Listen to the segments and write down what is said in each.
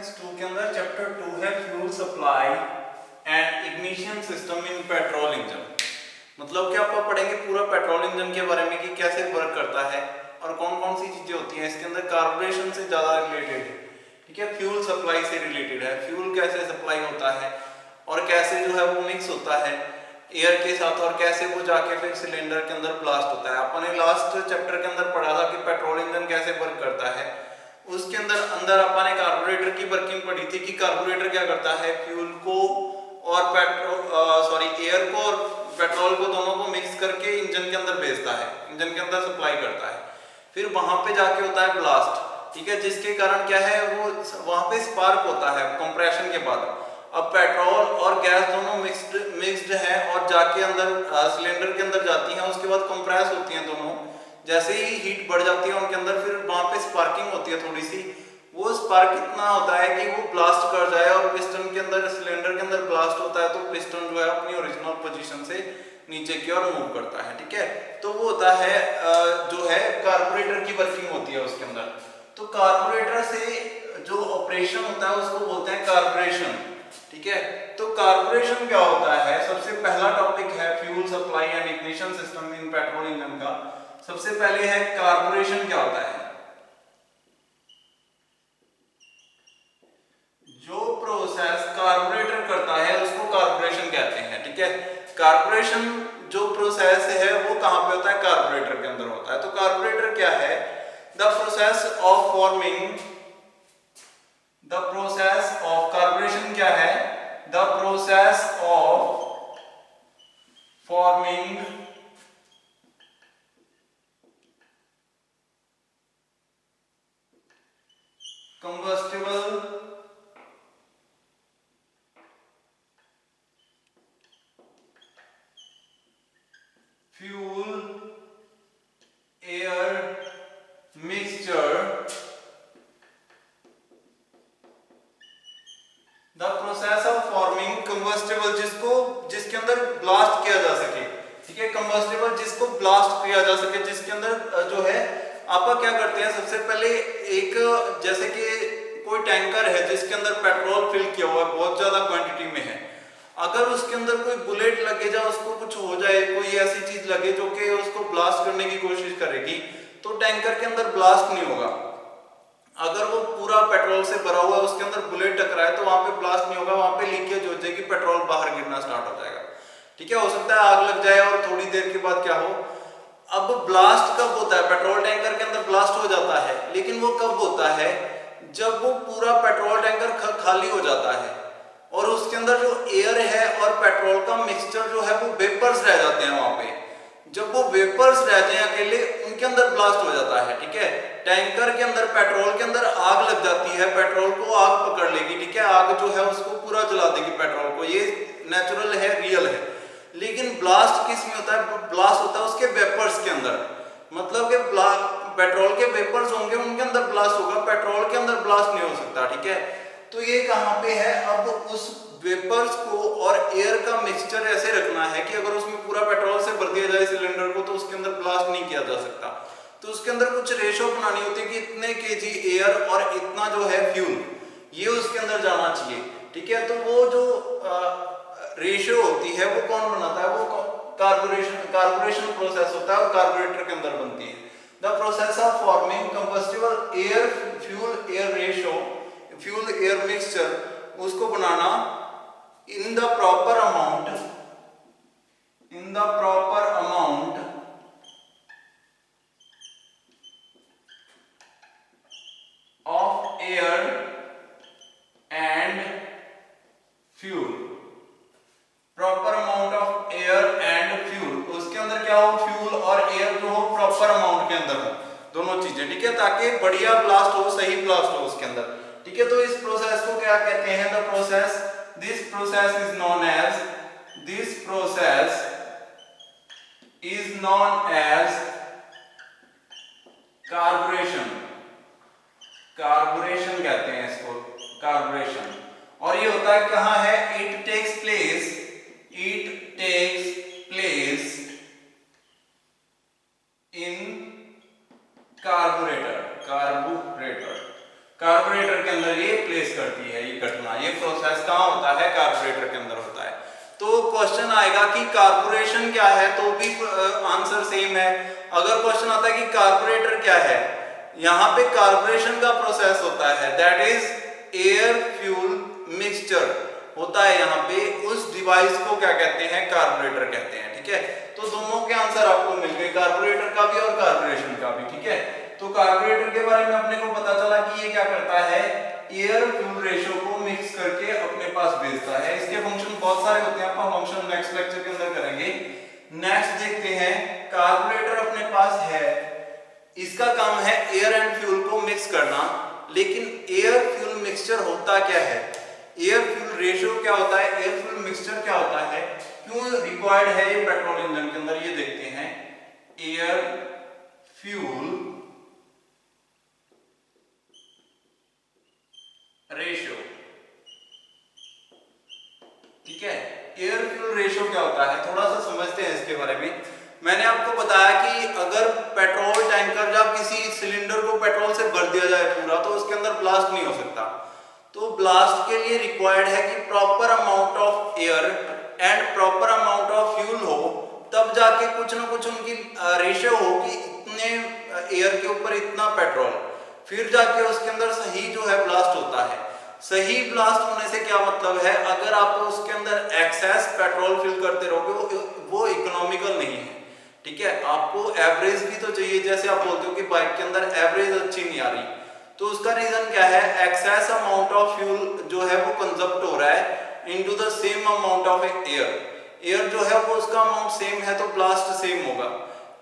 Science 2 के अंदर chapter 2 है fuel supply and ignition system in petrol engine. मतलब कि आप पढ़ेंगे पूरा पेट्रोल इंजन के बारे में कि कैसे वर्क करता है और कौन कौन सी चीजें होती हैं इसके अंदर। कार्बोरेशन से ज्यादा रिलेटेड है, ठीक है, फ्यूल सप्लाई से रिलेटेड है। फ्यूल कैसे सप्लाई होता है और कैसे जो है वो मिक्स होता है एयर के साथ और कैसे वो जाके फिर सिलेंडर के अंदर ब्लास्ट होता है। आपने लास्ट चैप्टर के अंदर पढ़ा था कि पेट्रोल इंजन कैसे वर्क करता है। उसके अंदर अपन ने कार्बोरेटर की वर्किंग पढ़ी थी कि कार्बोरेटर क्या करता है, फ्यूल को और एयर को और पेट्रोल को दोनों को मिक्स करके इंजन के अंदर भेजता है, इंजन के अंदर सप्लाई करता है। फिर वहां पे जाके होता है ब्लास्ट, ठीक है, जिसके कारण क्या है वो वहां पे स्पार्क होता है कंप्रेशन के बाद। अब पेट्रोल और गैस दोनों मिक्स्ड है और जाके अंदर सिलेंडर के अंदर जाती हैं, उसके बाद कंप्रेस होती हैं दोनों। जैसे ही हीट बढ़ जाती है उनके अंदर, फिर वहां पे स्पार्किंग होती है थोड़ी सी। वो स्पार्क इतना होता है कि वो ब्लास्ट कर जाए और पिस्टन के अंदर, सिलेंडर के अंदर ब्लास्ट होता है तो पिस्टन जो है अपनी ओरिजिनल पोजीशन से नीचे की ओर मूव करता है, ठीक है। तो वो होता है जो है कार्बोरेटर की वर्किंग होती है उसके अंदर। तो कार्बोरेटर से जो ऑपरेशन होता है उसको बोलते हैं कार्बोरेशन, ठीक है। तो कार्बोरेशन क्या होता है, सबसे पहला टॉपिक है fuel supply and ignition system in petrol engine का। सबसे पहले है कार्बोरेशन क्या होता है। जो प्रोसेस कार्बोरेटर करता है उसको कार्बोरेशन कहते हैं, ठीक है। कार्बोरेशन जो प्रोसेस है वो कहां पे होता है, कार्बोरेटर के अंदर होता है। तो कार्बोरेटर क्या है, the process of forming, the process of carburetion क्या है, the process of forming combustible fuel air mixture, the process of forming combustible जिसके अंदर ब्लास्ट किया जा सके, ठीक है। कंबस्टिबल जिसको ब्लास्ट किया जा सके, जिसके अंदर जो है आप क्या करते हैं, सबसे पहले एक जैसे कि कोई टैंकर है जिसके अंदर पेट्रोल फिल किया हुआ है, बहुत ज्यादा क्वांटिटी में है। अगर उसके अंदर कोई बुलेट लगे या उसको कुछ हो जाए, कोई ऐसी चीज लगे जो कि उसको ब्लास्ट करने की कोशिश करेगी, तो टैंकर के अंदर ब्लास्ट नहीं होगा। अगर वो पूरा पेट्रोल से भरा हुआ है, उसके अंदर बुलेट टकराए तो वहां पे ब्लास्ट नहीं होगा, वहां पे लीकेज हो जाएगी, पेट्रोल बाहर गिरना स्टार्ट हो जाएगा, ठीक है। हो सकता है आग लग जाए और थोड़ी देर के बाद क्या हो। अब ब्लास्ट कब होता है, पेट्रोल टैंकर के अंदर ब्लास्ट हो जाता है, लेकिन वो कब होता है, जब वो पूरा पेट्रोल टैंकर खाली हो जाता है और उसके अंदर जो एयर है और पेट्रोल का मिक्सचर जो है वो वेपर्स रह जाते हैं वहां पे। जब वो वेपर्स रह जाए अकेले, उनके अंदर ब्लास्ट हो जाता है, ठीक है। टैंकर के अंदर, पेट्रोल के अंदर आग लग जाती है, पेट्रोल को आग पकड़ लेगी, ठीक है। आग जो है उसको पूरा जला देगी पेट्रोल को, ये नेचुरल है, रियल है। लेकिन ब्लास्ट किस में होता है, ब्लास्ट होता है उसके वेपर्स के अंदर। मतलब कि पेट्रोल के वेपर्स होंगे उनके अंदर ब्लास्ट होगा, पेट्रोल के अंदर ब्लास्ट नहीं हो सकता, ठीक है। तो ये कहां पे है, अब उस वेपर्स को और एयर का मिक्सचर ऐसे रखना है कि अगर उसमें पूरा पेट्रोल से भर दिया जाए सिलेंडर को तो उसके अंदर ब्लास्ट नहीं किया जा सकता। तो उसके अंदर कुछ रेशो बनानी होती है कि इतने केजी एयर और इतना जो है फ्यूल, ये उसके अंदर जाना चाहिए, ठीक है। तो वो जो रेशियो होती है वो कौन बनाता है, वो कार्बोरेशन प्रोसेस होता है और कार्बोरेटर के अंदर बनती है। The process of forming combustible air fuel air ratio, fuel air mixture, उसको बनाना in the proper amount, in the proper amount of air and fuel, proper amount of air and fuel, उसके अंदर क्या हो, फ्यूल और air जो हो proper amount के अंदर हो, दोनों चीजें, ठीक है, ताकि बढ़िया ब्लास्ट हो, सही ब्लास्ट हो उसके अंदर, ठीक है। तो इस प्रोसेस को क्या कहते हैं, the process, this process is known as, this process is known as carburetion, carburetion कहते हैं इसको, कार्बोरेशन। और ये होता है कहां है, it takes place, it takes place in carburettor, carburettor, carburettor carburettor के अंदर ये प्लेस करती है, ये घटना, ये प्रोसेस कहाँ होता है, कार्बोरेटर के अंदर होता है। तो क्वेश्चन आएगा कि कार्बोरेशन क्या है, तो भी आंसर सेम है। अगर क्वेश्चन आता है कि कार्बोरेटर क्या है, यहाँ पे कार्बोरेशन का प्रोसेस होता है, that is air fuel mixture होता है। यहाँ पे उस डिवाइस को क्या कहते हैं, कार्बोरेटर कहते हैं। ठीक है, तो दोनों के आंसर आपको मिल गए, कार्बोरेटर का भी और कार्बोरेशन का भी। ठीक है, तो कार्बोरेटर के बारे में अपने को पता चला कि ये क्या करता है, एयर फ्यूल रेशियो को मिक्स करके अपने पास भेजता है। इसके फंक्शन बहुत सारे होते हैं, अपन फंक्शन नेक्स्ट लेक्चर के अंदर करेंगे। नेक्स्ट देखते हैं, कार्बोरेटर अपने पास है, इसका काम है एयर एंड फ्यूल को मिक्स करना। लेकिन एयर फ्यूल मिक्सचर होता क्या है, एयर फ्यूल रेशियो क्या होता है, एयर फ्यूल मिक्सचर क्या होता है, क्यों रिक्वायर्ड है ये पेट्रोल इंजन के अंदर, ये देखते हैं। एयर फ्यूल रेशियो, ठीक है, एयर फ्यूल रेशियो क्या होता है, थोड़ा सा समझते हैं इसके बारे में। मैंने आपको बताया कि अगर पेट्रोल टैंकर या किसी सिलेंडर को पेट्रोल से भर दिया जाए पूरा, तो उसके अंदर ब्लास्ट नहीं हो सकता। तो ब्लास्ट के लिए रिक्वायर्ड है कि proper amount of air and proper amount of fuel हो, तब जाके कुछ ना कुछ उनकी रेशियो हो कि इतने एयर के ऊपर इतना पेट्रोल, फिर जाके उसके अंदर सही जो है ब्लास्ट होता है। सही ब्लास्ट होने से क्या मतलब है, अगर आप उसके अंदर एक्सेस पेट्रोल फिल करते रहोगे वो इकोनॉमिकल नहीं है। ठीक है, आपको एवरेज भी तो चाहिए, जैसे आप बोलते हो कि बाइक के अंदर एवरेज अच्छी नहीं आ रही, तो उसका रीजन क्या है, एक्सेस अमाउंट ऑफ फ्यूल जो है वो कंजप्ट हो रहा है into the same amount of air. Air जो है वो उसका अमाउंट सेम है तो ब्लास्ट सेम होगा।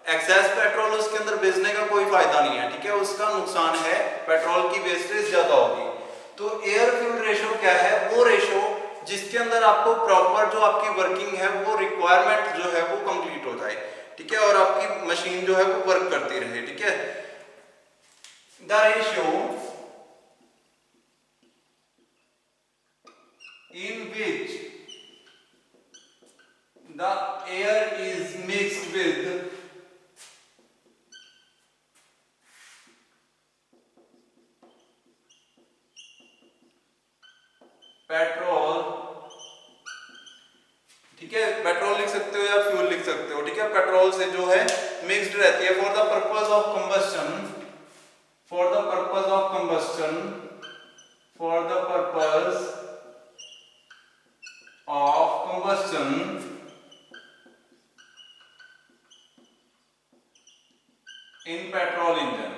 एक्सेस पेट्रोल उसके अंदर भेजने का कोई फायदा नहीं है। ठीक है, उसका नुकसान है, पेट्रोल की वेस्टेज ज्यादा होगी। तो एयर फ्यूल रेशियो क्या है, वो रेशियो जिसके अंदर आपको प्रॉपर जो आपकी वर्किंग है वो रिक्वायरमेंट जो है वो कंप्लीट हो जाए। ठीक है, और आपकी मशीन जो है वो वर्क करती रहे। ठीक है, the ratio in which the air is mixed with petrol, ठीक है, पेट्रोल लिख सकते हो या फ्यूल लिख सकते हो। ठीक है, पेट्रोल से जो है मिक्स्ड रहती है, for the purpose of combustion, for the purpose of combustion, for the purpose of combustion in petrol engine,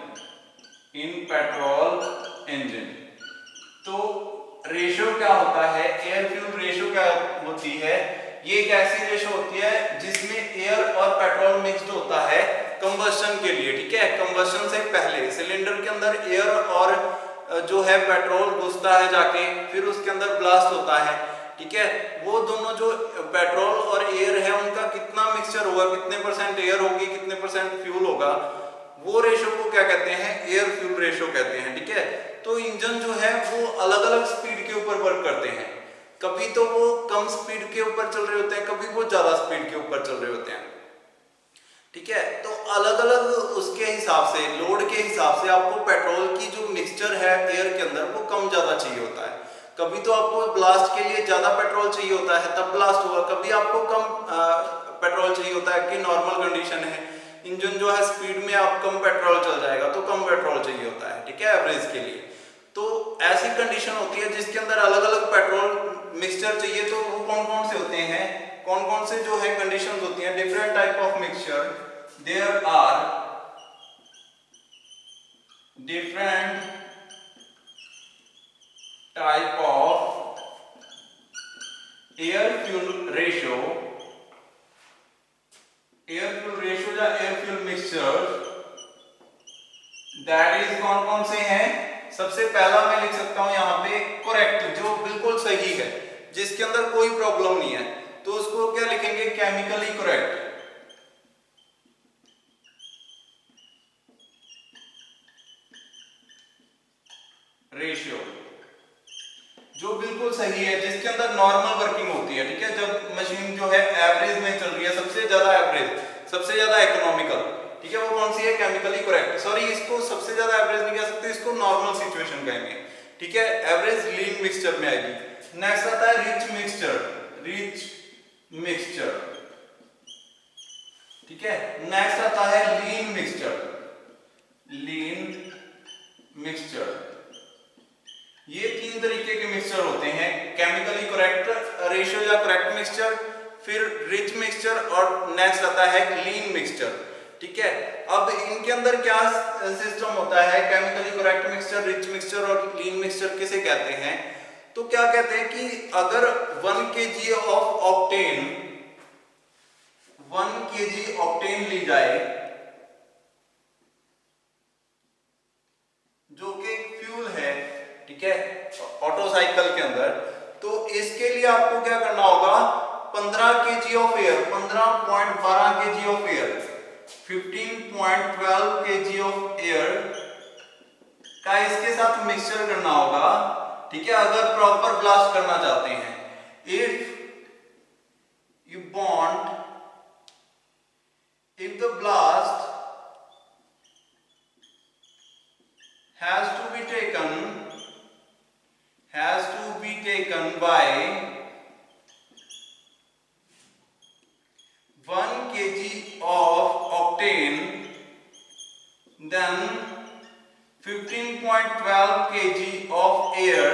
in petrol engine. तो रेशियो क्या होता है, एयर फ्यूल रेशियो क्या होती है, ये एक ऐसी रेशियो होती है जिसमें एयर और पेट्रोल मिक्स्ड होता है कंबस्शन के लिए। ठीक है, कंबस्शन से पहले सिलेंडर के अंदर एयर और जो है पेट्रोल घुसता है जाके, फिर उसके अंदर ब्लास्ट होता है। ठीक है, वो दोनों जो पेट्रोल और एयर है उनका कितना मिक्सचर होगा, कितने परसेंट एयर होगी, कितने परसेंट फ्यूल होगा, वो रेशियो को क्या कहते हैं, एयर फ्यूल रेशियो कहते हैं। ठीक है, तो इंजन जो है वो अलग अलग स्पीड के ऊपर वर्क करते हैं, कभी तो वो कम स्पीड के ऊपर चल रहे होते हैं, कभी वो ज्यादा स्पीड के ऊपर चल रहे होते हैं। ठीक है, तो अलग अलग उसके हिसाब से, लोड के हिसाब से आपको पेट्रोल की जो मिक्सचर है एयर के अंदर वो कम ज्यादा चाहिए होता है। कभी तो आपको ब्लास्ट के लिए ज्यादा पेट्रोल चाहिए होता है तब ब्लास्ट होगा, कभी आपको कम पेट्रोल चाहिए होता है कि नॉर्मल कंडीशन है, इंजन जो है स्पीड में आप कम पेट्रोल चल जाएगा तो कम पेट्रोल चाहिए होता है। ठीक है, एवरेज के लिए। तो ऐसी कंडीशन होती है जिसके अंदर अलग अलग पेट्रोल मिक्सचर चाहिए, तो वो कौन कौन से होते हैं, कौन कौन से जो है कंडीशंस होती हैं, different type of mixture, there are different type of air fuel ratio, air fuel ratio या air fuel mixture, that is कौन कौन से हैं। सबसे पहला मैं लिख सकता हूं यहां पे करेक्ट, जो बिल्कुल सही है, जिसके अंदर कोई प्रॉब्लम नहीं है, तो उसको क्या लिखेंगे, केमिकली करेक्ट रेशियो, जो बिल्कुल सही है, जिसके अंदर नॉर्मल वर्किंग होती है। ठीक है, जब मशीन जो है एवरेज में चल रही है, सबसे ज्यादा एवरेज, सबसे ज्यादा इकोनॉमिकल, ठीक है, वो कौन सी है, केमिकली करेक्ट। सॉरी, इसको सबसे ज्यादा एवरेज नहीं कह सकते, इसको नॉर्मल सिचुएशन कहेंगे। ठीक है, एवरेज लीन मिक्सचर में आएगी। नेक्स्ट आता है रिच मिक्सचर, रिच मिक्सचर, ठीक है। नेक्स्ट आता है लीन मिक्सचर, लीन मिक्सचर। ये तीन तरीके के मिक्सचर होते हैं, केमिकली करेक्ट रेशियो या करेक्ट मिक्सचर, फिर रिच मिक्सचर और नेक्स्ट आता है लीन मिक्सचर, ठीक है। अब इनके अंदर क्या सिस्टम होता है, chemically correct mixture, rich mixture और लीन मिक्सचर किसे कहते हैं? तो क्या कहते हैं कि अगर 1 kg of octane, 1 kg octane ली जाए जो कि फ्यूल है, ठीक है, ऑटो साइकिल के अंदर, तो इसके लिए आपको क्या करना होगा, 15 kg of air, 15.12 kg of air, 15.12 kg of air का इसके साथ मिक्सचर करना होगा, ठीक है, अगर प्रॉपर ब्लास्ट करना चाहते हैं। if the blast has to be taken by 1 kg of octane, then 15.12 kg of air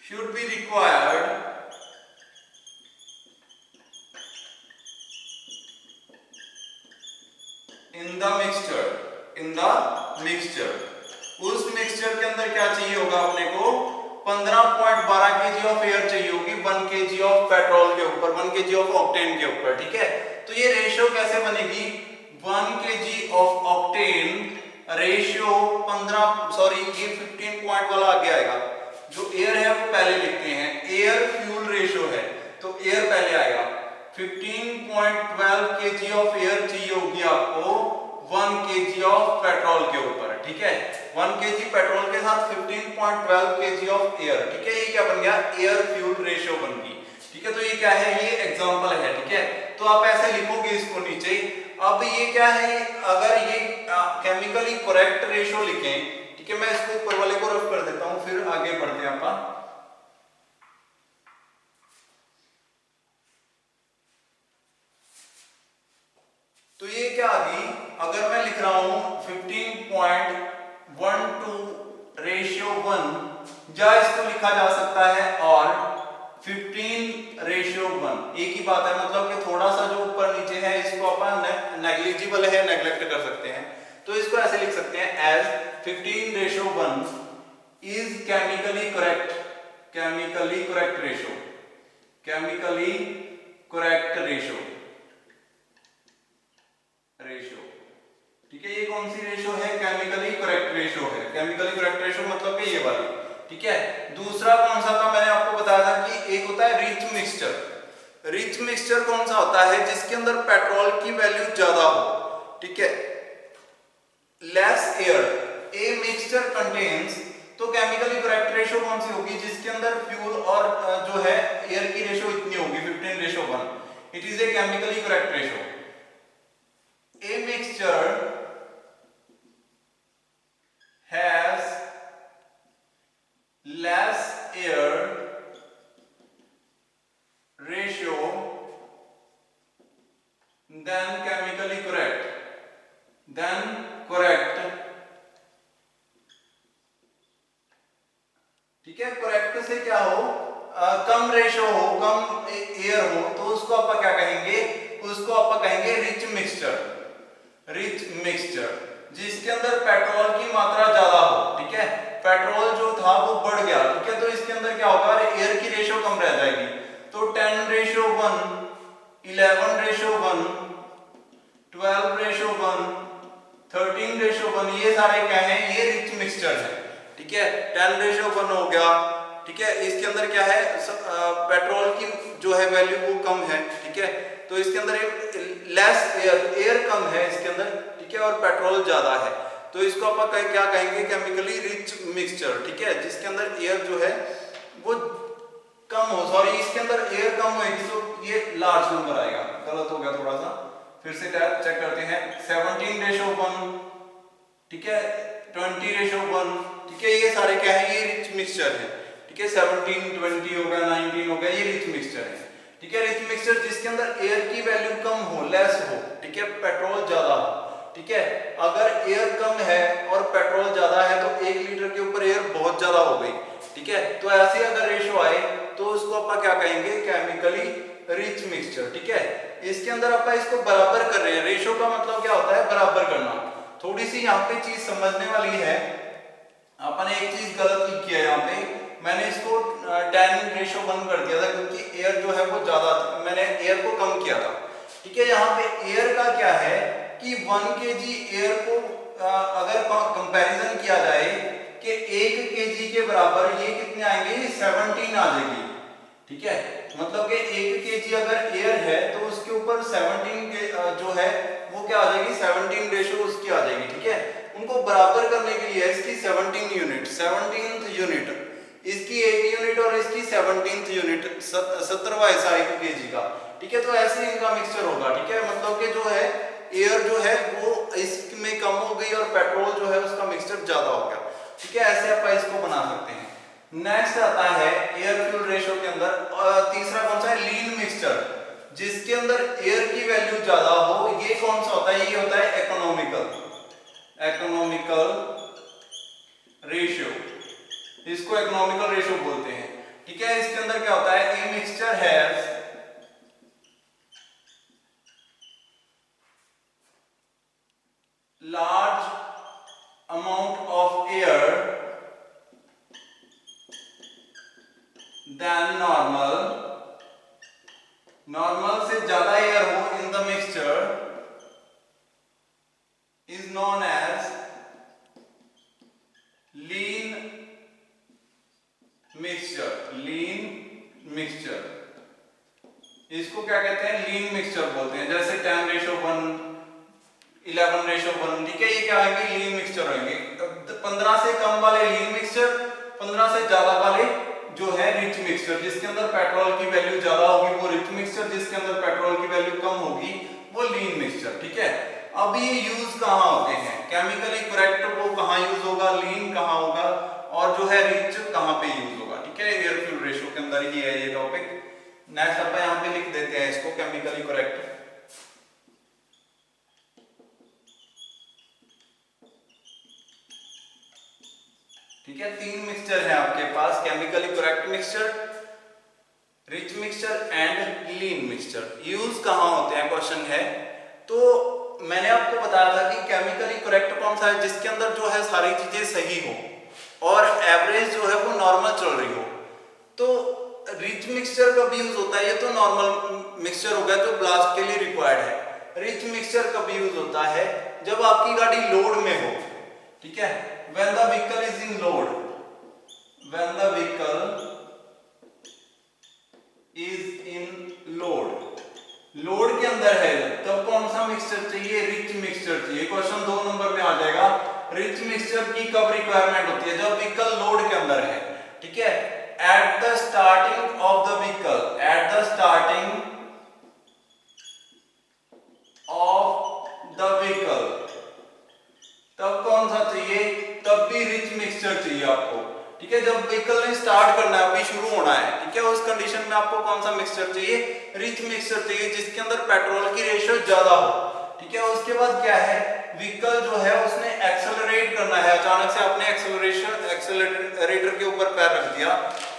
should be required in the mixture। उस मिक्सचर के अंदर क्या चाहिए होगा अपने को, 15.12 kg ऑफ एयर चाहिए होगी 1 kg ऑफ पेट्रोल के ऊपर, 1 kg ऑफ ऑक्टेन के ऊपर, ठीक है। तो ये रेशियो कैसे बनेगी, 1 kg ऑफ ऑक्टेन रेशियो 15 वाला आगे आएगा, जो एयर है वो पहले लिखते हैं, एयर फ्यूल रेशियो है तो एयर पहले आएगा। 15.12 kg ऑफ एयर चाहिए होगी आपको 1 kg ऑफ पेट्रोल के ऊपर, ठीक है। 1 kg पेट्रोल के साथ 15.12 kg ऑफ एयर, ठीक है। ये क्या बन गया, एयर फ्यूल रेशियो बन गई, ठीक है। तो ये क्या है, ये एग्जांपल है, ठीक है। तो आप ऐसे लिखोगे इसको नीचे। अब ये क्या है, अगर ये केमिकली करेक्ट रेशियो लिखें, ठीक है, मैं इसको ऊपर वाले को रफ कर देता हूं, फिर आगे बढ़ते हैं अपन। तो ये क्या आ गई, अगर मैं लिख रहा हूं 15.12:1, या इसको लिखा जा सकता है और 15:1, एक ही बात है, मतलब कि थोड़ा सा जो ऊपर नीचे है इसको अपन नेग्लिजिबल है, नेग्लेक्ट कर सकते हैं, तो इसको ऐसे लिख सकते हैं as 15:1 is chemically correct, chemically correct ratio, chemically correct ratio, ठीक है। ये कौन सी रेशियो है, केमिकली करेक्ट रेशियो है। केमिकली करेक्ट रेशियो मतलब कि ये वाली, ठीक है। दूसरा कौन सा था, मैंने आपको बताया था कि एक होता है रिच मिक्सचर। रिच मिक्सचर कौन सा होता है, जिसके अंदर पेट्रोल की वैल्यू ज्यादा हो, ठीक है, less air. A mixture contains, तो केमिकली करेक्ट रेशियो कौन सी होगी, जिसके अंदर फ्यूल और जो है एयर की रेशियो इतनी होगी 15:1, it is a chemically correct ratio. A mixture has less air ratio than chemically correct, ठीक है। करेक्ट से क्या हो, कम रेशियो हो, कम एयर हो, तो उसको आप क्या कहेंगे, उसको आप कहेंगे रिच मिक्सचर, रिच मिक्सचर, जिसके अंदर पेट्रोल की मात्रा ज्यादा हो, ठीक है। पेट्रोल जो था वो बढ़ गया, ठीक है, तो इसके अंदर क्या होगा, एयर की रेशियो कम रह जाएगी, तो 10:1, 11:1, 12:1, 13:1, ये सारे क्या है, ये रिच मिक्सचर है, ठीक है। 10:1 हो गया, ठीक है, इसके अंदर क्या है, पेट्रोल की जो है वैल्यू वो कम है, ठीक है, तो इसके अंदर लेस एयर कम है इसके अंदर, ठीक है, और पेट्रोल ज्यादा है, तो इसको आप क्या कहेंगे, केमिकली रिच मिक्सचर, ठीक है, जिसके अंदर एयर जो है वो कम हो, सॉरी इसके अंदर एयर कम होगी, तो ये लार्ज नंबर आएगा, गलत हो गया थोड़ा सा, फिर से चेक करते हैं। 17:1, ठीक है, 20:1, ठीक है, ये सारे क्या है, ये रिच मिक्सचर है। ठीक है, 17, 20 हो गया, 19 हो गया, ये रिच मिक्सचर है। ठीक है, रिच मिक्सचर जिसके अंदर एयर की वैल्यू कम हो, लेस हो, ठीक है, पेट्रोल ज्यादा हो। ठीक है, अगर एयर कम है और पेट्रोल ज्यादा है तो 1 लीटर के ऊपर एयर बहुत ज्यादा हो गई। ठीक है, तो ऐसे अगर रेशो आए तो उसको अपन क्या कहेंगे, केमिकली रिच मिक्सचर। ठीक है, इसके अंदर अपन इसको बराबर कर रहे हैं। रेशो का मतलब क्या होता है, बराबर करना। थोड़ी सी यहाँ पे चीज समझने वाली है, अपन एक चीज गलत लिखी है यहाँ पे। मैंने इसको 10:1 कर दिया था क्योंकि एयर जो है वो ज्यादा, मैंने एयर को कम किया था। ठीक है, यहाँ पे एयर का क्या है कि 1 kg एयर को अगर कंपैरिजन किया जाए कि 1 kg के बराबर ये कितने आएंगे, 17 आ जाएगी। ठीक है, मतलब कि 1 kg अगर एयर है तो उसके ऊपर 17 के जो है वो क्या आ जाएगी, 17 रेशो उसकी आ जाएगी। ठीक है, उनको बराबर करने के लिए इसकी 17 यूनिट, 17th यूनिट इसकी 1 यूनिट और इसकी 17th यूनिट, 17वां हिस्सा 1 kg का। ठीक है, तो ऐसे इनका मिक्सचर होगा। ठीक है, मतलब कि जो है एयर जो है वो इसमें कम हो गई और पेट्रोल जो है उसका मिक्सचर ज्यादा हो गया। ठीक है, ऐसे आप इसको बना सकते हैं। नेक्स्ट आता है एयर फ्यूल रेशो के अंदर तीसरा कौन सा है, लीन मिक्सचर, जिसके अंदर एयर की वैल्यू ज्यादा हो। ये कौन सा होता है, ये होता है इकोनॉमिकल रेशियो, इसको इकोनॉमिकल रेशियो बोलते हैं। ठीक है, इसके अंदर क्या होता है, a mixture has large amount of air than normal, normal से ज्यादा एयर हो in the mixture is known as lean mixture, lean mixture, इसको क्या कहते हैं, लीन मिक्सचर बोलते हैं। जैसे 10:1, 11:1, ठीक है, ये क्या है, लीन मिक्सचर होंगे। 15 से कम वाले लीन मिक्सचर, 15 से ज्यादा वाले जो है रिच मिक्सचर, जिसके अंदर पेट्रोल की वैल्यू ज्यादा होगी वो रिच मिक्सचर, जिसके अंदर पेट्रोल की वैल्यू कम होगी वो लीन मिक्सचर। ठीक है, अब ये यूज कहाँ होते हैं, केमिकली करेक्ट वो कहाँ यूज होगा, लीन कहाँ होगा और जो है रिच कहाँ पे यूज होगा। ठीक है, एयर फ्यूल रेशियो के अंदर ही है ये टॉपिक। नेक्स्ट अपन यहाँ पे लिख देते हैं इसको, केमिकली करेक्ट। ठीक है, 3 मिक्सचर है आपके पास, chemically correct mixture, rich mixture and lean mixture. Use कहाँ होते हैं क्वेश्चन है। तो मैंने आपको बताया था कि केमिकली करेक्ट कौन सा है, जिसके अंदर जो है सारी चीजें सही हो और एवरेज जो है वो नॉर्मल चल रही हो। तो रिच मिक्सचर कब यूज होता है, ये तो नॉर्मल मिक्सचर हो गया जो ब्लास्ट के लिए रिक्वायर्ड है। रिच मिक्सचर कब यूज होता है, जब आपकी गाड़ी लोड में हो। ठीक है, when the vehicle is in load, when the vehicle is in load के अंदर है तब कौन सा मिक्सचर चाहिए, रिच मिक्सचर चाहिए। क्वेश्चन 2 नंबर में आ जाएगा, रिच मिक्सचर की कब रिक्वायरमेंट होती है, जब व्हीकल लोड के अंदर है। ठीक है, eight the starting of the vehicle, eight the starting of the vehicle, तब कौन सा चाहिए, तब भी रिच मिक्सचर चाहिए आपको। ठीक है, जब व्हीकल ने स्टार्ट करना है, अभी शुरू होना है, ठीक है, उस कंडीशन में आपको कौन सा मिक्सचर चाहिए, रिच मिक्सचर चाहिए, जिसके अंदर पेट्रोल की रेशियो ज्यादा हो। ठीक है, उसके बाद क्या है, व्हीकल जो है उसने एक्सेलरेट करना है, अचानक से आपने एक्सेलरेटर के ऊपर पैर रख दिया,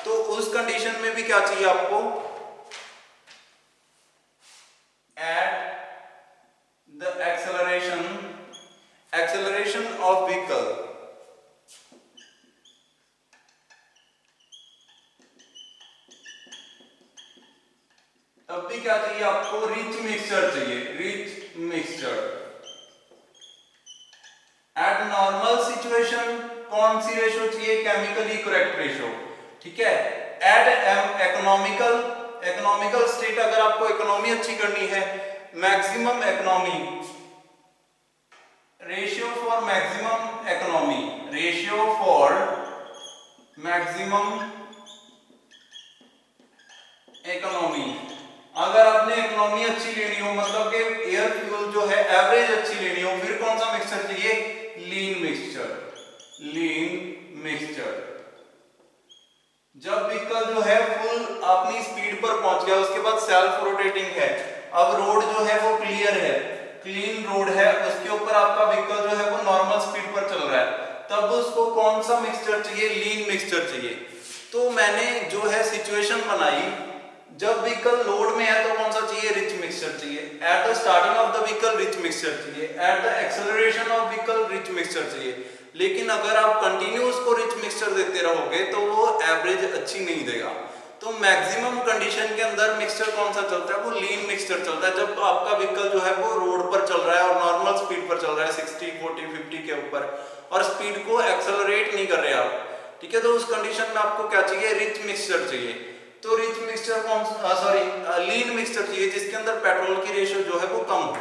तो उस कंडीशन में भी क्या चाहिए आपको, eight the acceleration of vehicle, तब भी क्या चाहिए आपको, रिच मिक्सचर चाहिए, rich mixture. Eight normal situation कौन सी रेशो चाहिए, केमिकली करेक्ट रेशो। ठीक है, एट इकोनॉमिकल स्टेट, अगर आपको इकोनॉमी अच्छी करनी है, maximum economy, ratio for maximum economy, ratio for maximum economy, अगर आपने इकोनॉमी अच्छी लेनी हो, मतलब कि एयर फ्यूल जो है एवरेज अच्छी लेनी हो, फिर कौन सा मिक्सचर चाहिए, लीन मिक्सचर, लीन मिक्सचर। जब व्हीकल जो है फुल अपनी स्पीड पर पहुंच गया, उसके बाद सेल्फ रोटेटिंग है, अब रोड जो है वो क्लियर है, क्लीन रोड है, उसके ऊपर आपका व्हीकल जो है वो नॉर्मल स्पीड पर चल रहा है, तब उसको कौन सा मिक्सचर चाहिए? लीन मिक्सचर चाहिए। तो मैंने जो है सिचुएशन बनाई, जब व्हीकल लोड में है तो कौन सा चाहिए? रिच मिक्सचर चाहिए। At the starting of the vehicle rich mixture चाहिए, at the acceleration of vehicle rich mixture चाहिए। लेकिन अगर आप कंटिन्यू उसको रिच मिक्सचर देते रहोगे तो वो एवरेज अच्छी नहीं देगा। तो मैक्सिमम कंडीशन के अंदर मिक्सचर कौन सा चलता है? वो लीन मिक्सचर चलता है। जब आपका व्हीकल जो है वो रोड पर चल रहा है और नॉर्मल स्पीड पर चल रहा है 60, 40, 50 के ऊपर, और स्पीड को एक्सेलरेट नहीं कर रहे आप, ठीक है, तो उस कंडीशन में आपको क्या चाहिए? रिच मिक्सचर चाहिए। तो रिच मिक्सचर लीन मिक्सचर चाहिए जिसके अंदर पेट्रोल की रेशियो जो है वो कम हो,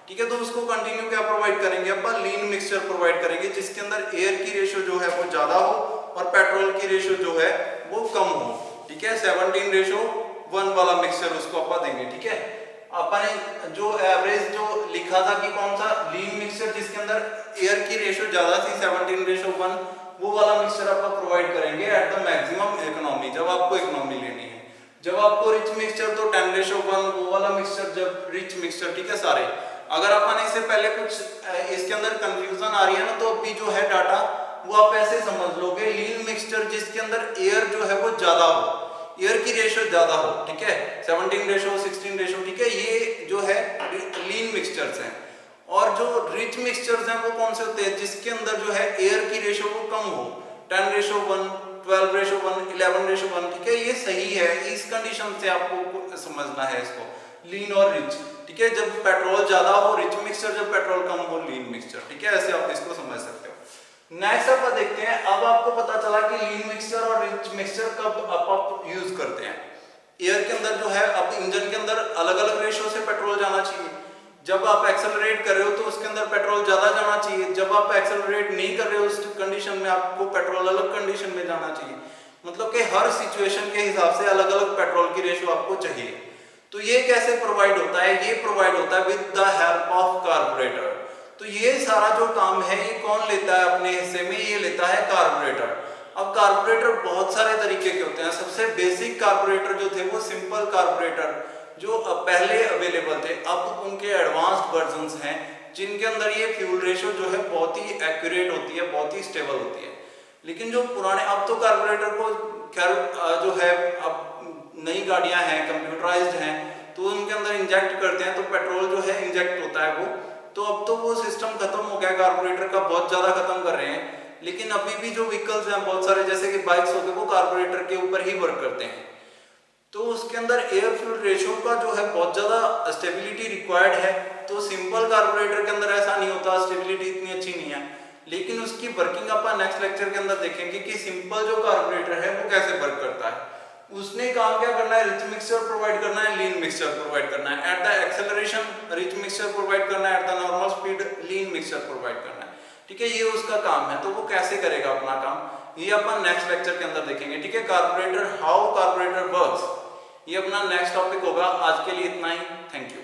ठीक है। तो उसको कंटिन्यू क्या प्रोवाइड करेंगे? अपन लीन मिक्सचर प्रोवाइड करेंगे जिसके अंदर एयर की रेशियो जो है वो ज्यादा हो और पेट्रोल की रेशियो जो है वो कम हो, ठीक है। 17:1 वाला मिक्सचर उसको अपन देंगे, ठीक है। अपन ने जो एवरेज जो लिखा था कि कौन सा? लीन मिक्सचर जिसके अंदर एयर की रेशियो ज्यादा थी 17:1, वो वाला मिक्सचर आपको प्रोवाइड करेंगे एट द मैक्सिमम इकोनॉमी, जब आपको इकोनॉमी लेनी है। जब आपको रिच मिक्सचर तो 10:1 वो वाला मिक्सचर, जब रिच मिक्सचर, ठीक है। सारे अगर अपन इससे पहले कुछ इसके अंदर कंफ्यूजन आ रही है ना, तो अभी जो है डाटा वो आप ऐसे समझ लोगे, लीन मिक्सचर जिसके अंदर एयर जो है वो ज्यादा हो, एयर की रेशियो ज्यादा हो, ठीक है, 17:16, 16, ठीक है, ये जो है लीन मिक्सचर्स हैं। और जो रिच मिक्सचर्स हैं वो कौन से होते हैं? जिसके अंदर जो है एयर की रेशियो वो कम हो, 10:1, 12:1, 11:1, ठीक है। ये सही है, इस कंडीशन से आपको समझना है इसको, लीन और रिच, ठीक है। जब पेट्रोल ज्यादा हो रिच मिक्सचर, जब पेट्रोल कम हो लीन मिक्सचर, ठीक है। ऐसे आप इसको समझ सकते हो। नेक्स्ट आप देखते हैं, अब आपको पता चला कि लीन मिक्सचर और रिच मिक्सचर कब आप यूज करते हैं। एयर के अंदर जो है, अब इंजन के अंदर अलग अलग रेशियो से पेट्रोल जाना चाहिए। जब आप एक्सेलरेट कर रहे हो तो उसके अंदर पेट्रोल ज्यादा जाना चाहिए, जब आप एक्सेलरेट नहीं कर रहे हो उस कंडीशन में आपको पेट्रोल अलग कंडीशन में जाना चाहिए। मतलब कि हर सिचुएशन के हिसाब से अलग अलग पेट्रोल की रेशियो आपको चाहिए। तो ये कैसे प्रोवाइड होता है? ये प्रोवाइड होता है with the help of carburettor. तो ये सारा जो काम है ये कौन लेता है अपने हिस्से में? ये लेता है कार्बोरेटर। अब कार्बोरेटर बहुत सारे तरीके के होते हैं। सबसे बेसिक कार्बोरेटर जो थे वो सिंपल कार्बोरेटर जो पहले अवेलेबल थे, अब उनके एडवांस्ड वर्जन्स हैं जिनके अंदर ये फ्यूल रेशियो जो है बहुत ही एक्यूरेट होती है, बहुत ही स्टेबल होती है। लेकिन जो पुराने, अब तो कार्बोरेटर को खैर जो है, अब नई गाड़ियां हैं, कंप्यूटराइज्ड हैं, तो उनके अंदर इंजेक्ट करते हैं तो पेट्रोल जो है इंजेक्ट होता है वो, तो अब तो वो सिस्टम खत्म हो गया कार्बोरेटर का, बहुत ज्यादा खत्म कर रहे हैं। लेकिन अभी भी जो व्हीकल्स हैं बहुत सारे, जैसे कि बाइक्स हो गए, वो कार्बोरेटर के ऊपर ही वर्क करते हैं। तो उसके अंदर एयर फ्यूल रेशियो का जो है बहुत ज्यादा स्टेबिलिटी रिक्वायर्ड है। तो सिंपल कार्बोरेटर के अंदर ऐसा नहीं होता, स्टेबिलिटी इतनी अच्छी नहीं है। लेकिन उसकी वर्किंग अपन नेक्स्ट लेक्चर के अंदर देखेंगे कि सिंपल जो कार्बोरेटर है वो कैसे वर्क करता है। उसने काम क्या करना है? रिच मिक्सचर प्रोवाइड करना है, लीन मिक्सचर प्रोवाइड करना है। Eight the acceleration rich mixture provide करना है, at the normal speed lean mixture provide करना है, ठीक है। ये उसका काम है। तो वो कैसे करेगा अपना काम, ये अपन नेक्स्ट लेक्चर के अंदर देखेंगे, ठीक है। कार्बोरेटर, हाउ कार्बोरेटर वर्क्स, ये अपना नेक्स्ट टॉपिक होगा। आज के लिए इतना ही, थैंक यू।